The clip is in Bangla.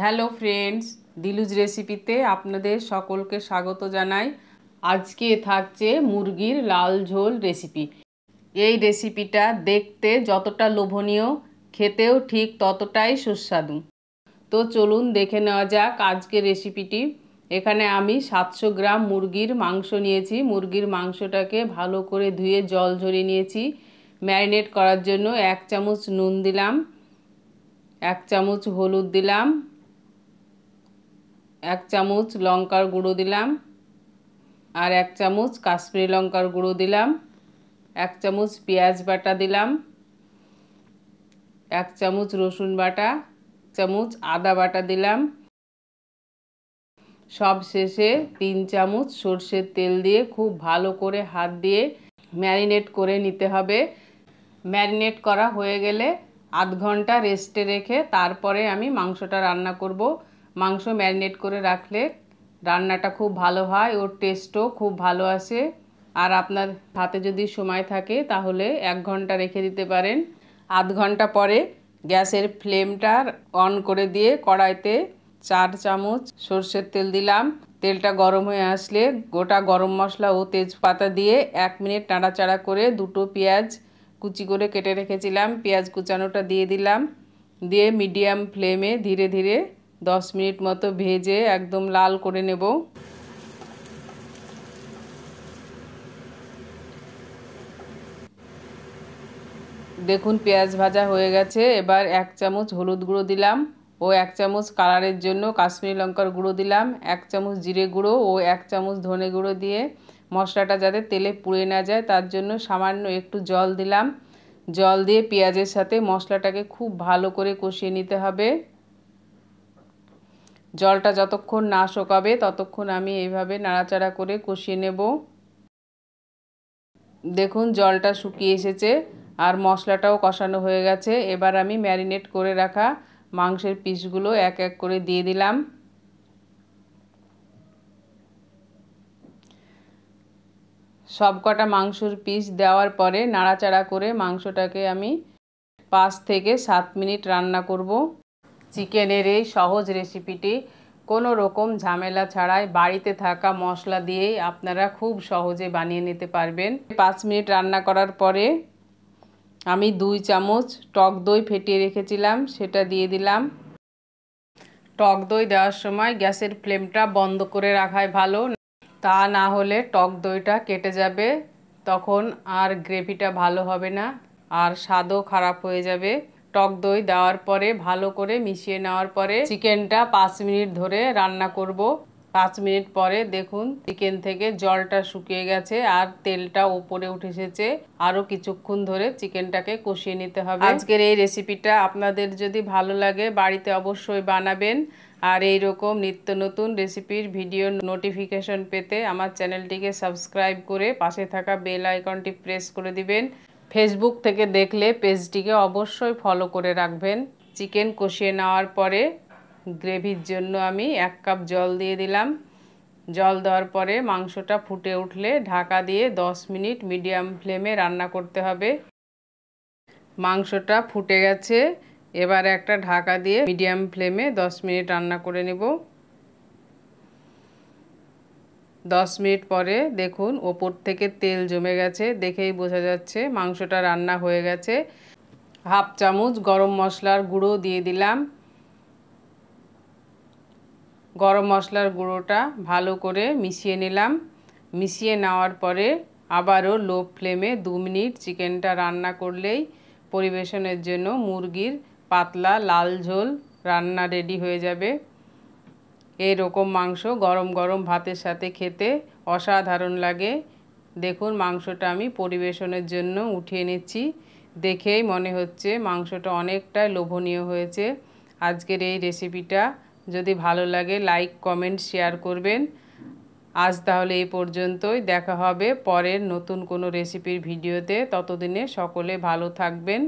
হ্যালো ফ্রেন্ডস, দিলুজ রেসিপিতে আপনাদের সকলকে স্বাগত জানাই। আজকে থাকছে মুরগির লাল ঝোল রেসিপি। এই রেসিপিটা দেখতে যতটা লোভনীয়, খেতেও ঠিক ততটাই সুস্বাদু। তো চলুন দেখে নেওয়া যাক আজকের রেসিপিটি। এখানে আমি 700 গ্রাম মুরগির মাংস নিয়েছি। মুরগির মাংসটাকে ভালো করে ধুয়ে জল ঝরিয়ে নিয়েছি। ম্যারিনেট করার জন্য 1 চামচ নুন দিলাম, 1 চামচ হলুদ দিলাম, 1 চামচ লঙ্কার গুঁড়ো দিলাম, আর 1 চামচ কাশ্মীরি লঙ্কার গুঁড়ো দিলাম, 1 চামচ পেঁয়াজ বাটা দিলাম, 1 চামচ রসুন বাটা, 1 চামচ আদা বাটা দিলাম। সব শেষে 3 চামচ সর্ষের তেল দিয়ে খুব ভালো করে হাত দিয়ে ম্যারিনেট করে নিতে হবে। ম্যারিনেট করা হয়ে গেলে আধ ঘন্টা রেস্টে রেখে তারপরে আমি মাংসটা রান্না করব। মাংস ম্যারিনেট করে রাখলে রান্নাটা খুব ভালো হয়, ওর টেস্টও খুব ভালো আসে। আর আপনার হাতে যদি সময় থাকে তাহলে 1 ঘন্টা রেখে দিতে পারেন। আধ ঘন্টা পরে গ্যাসের ফ্লেমটা অন করে দিয়ে কড়াইতে 4 চামচ সর্ষের তেল দিলাম। তেলটা গরম হয়ে আসলে গোটা গরম মশলা ও তেজপাতা দিয়ে 1 মিনিট নাড়াচাড়া করে দুটো পেঁয়াজ কুচি করে কেটে রেখেছিলাম, পেঁয়াজ কুচানোটা দিয়ে দিলাম। দিয়ে মিডিয়াম ফ্লেমে ধীরে ধীরে 10 মিনিট মতো ভেজে একদম লাল করে নেব। দেখুন পেঁয়াজ ভাজা হয়ে গেছে। এবার 1 চামচ হলুদ গুঁড়ো দিলাম ও 1 চামচ কালারের জন্য কাশ্মীরি লঙ্কার গুঁড়ো দিলাম, 1 চামচ জিরে গুঁড়ো ও 1 চামচ ধনে গুঁড়ো দিয়ে মশলাটা যাতে তেলে পুড়ে না যায় তার জন্য সামান্য একটু জল দিলাম। জল দিয়ে পেঁয়াজের সাথে মশলাটাকে খুব ভালো করে কষিয়ে নিতে হবে। জলটা যতক্ষণ না শুকাবে ততক্ষণ আমি এইভাবে নাড়াচাড়া করে কষিয়ে নেব। দেখুন জলটা শুকিয়ে এসেছে আর মশলাটাও কষানো হয়ে গেছে। এবার আমি ম্যারিনেট করে রাখা মাংসের পিসগুলো এক এক করে দিয়ে দিলাম। সবকটা মাংসের পিস দেওয়ার পরে নাড়াচাড়া করে মাংসটাকে আমি 5 থেকে 7 মিনিট রান্না করব। চিকেনের এই সহজ রেসিপিটি কোনো রকম ঝামেলা ছাড়াই বাড়িতে থাকা মশলা দিয়েই আপনারা খুব সহজে বানিয়ে নিতে পারবেন। 5 মিনিট রান্না করার পরে আমি 2 চামচ টক দই ফেটিয়ে রেখেছিলাম, সেটা দিয়ে দিলাম। টক দই দেওয়ার সময় গ্যাসের ফ্লেমটা বন্ধ করে রাখাই ভালো, তা না হলে টক দইটা কেটে যাবে, তখন আর গ্রেভিটা ভালো হবে না আর স্বাদও খারাপ হয়ে যাবে। টক দই দেওয়ার পরে ভালো করে মিশিয়ে নেওয়ার পরে চিকেনটা 5 মিনিট ধরে রান্না করব। 5 মিনিট পরে দেখুন চিকেন থেকে জলটা শুকিয়ে গেছে আর তেলটা উপরে উঠে এসেছে। আরও কিছুক্ষণ ধরে চিকেনটাকে কষিয়ে নিতে হবে। আজকের এই রেসিপিটা আপনাদের যদি ভালো লাগে বাড়িতে অবশ্যই বানাবেন। আর এই রকম নিত্য নতুন রেসিপির ভিডিও নোটিফিকেশন পেতে আমার চ্যানেলটিকে সাবস্ক্রাইব করে পাশে থাকা বেল আইকনটি প্রেস করে দিবেন। ফেসবুক থেকে দেখলে পেজটিকে অবশ্যই ফলো করে রাখবেন। চিকেন কষিয়ে নেওয়ার পরে গ্রেভির জন্য আমি 1 কাপ জল দিয়ে দিলাম। জল দেওয়ার পরে মাংসটা ফুটে উঠলে ঢাকা দিয়ে 10 মিনিট মিডিয়াম ফ্লেমে রান্না করতে হবে। মাংসটা ফুটে গেছে, এবার একটা ঢাকা দিয়ে মিডিয়াম ফ্লেমে 10 মিনিট রান্না করে নেব। 10 মিনিট পরে দেখুন ওপর থেকে তেল জমে গেছে, দেখেই বোঝা যাচ্ছে মাংসটা রান্না হয়ে গেছে। হাফ চামচ গরম মশলার গুঁড়ো দিয়ে দিলাম। গরম মশলার গুঁড়োটা ভালো করে মিশিয়ে নিলাম। মিশিয়ে নেওয়ার পরে আবারও লো ফ্লেমে 2 মিনিট চিকেনটা রান্না করলেই পরিবেশনের জন্য মুরগির পাতলা লাল ঝোল রান্না রেডি হয়ে যাবে। এই রকম মাংস গরম গরম ভাতের সাথে খেতে অসাধারণ লাগে। দেখুন মাংসটা আমি পরিবেশনের জন্য উঠিয়ে নিচ্ছি। দেখেই মনে হচ্ছে মাংসটা অনেকটাই লোভনীয় হয়েছে। আজকের এই রেসিপিটা যদি ভালো লাগে লাইক কমেন্ট শেয়ার করবেন। আজ তাহলে এই পর্যন্তই, দেখা হবে পরের নতুন কোনো রেসিপির ভিডিওতে। ততদিনে সকলে ভালো থাকবেন।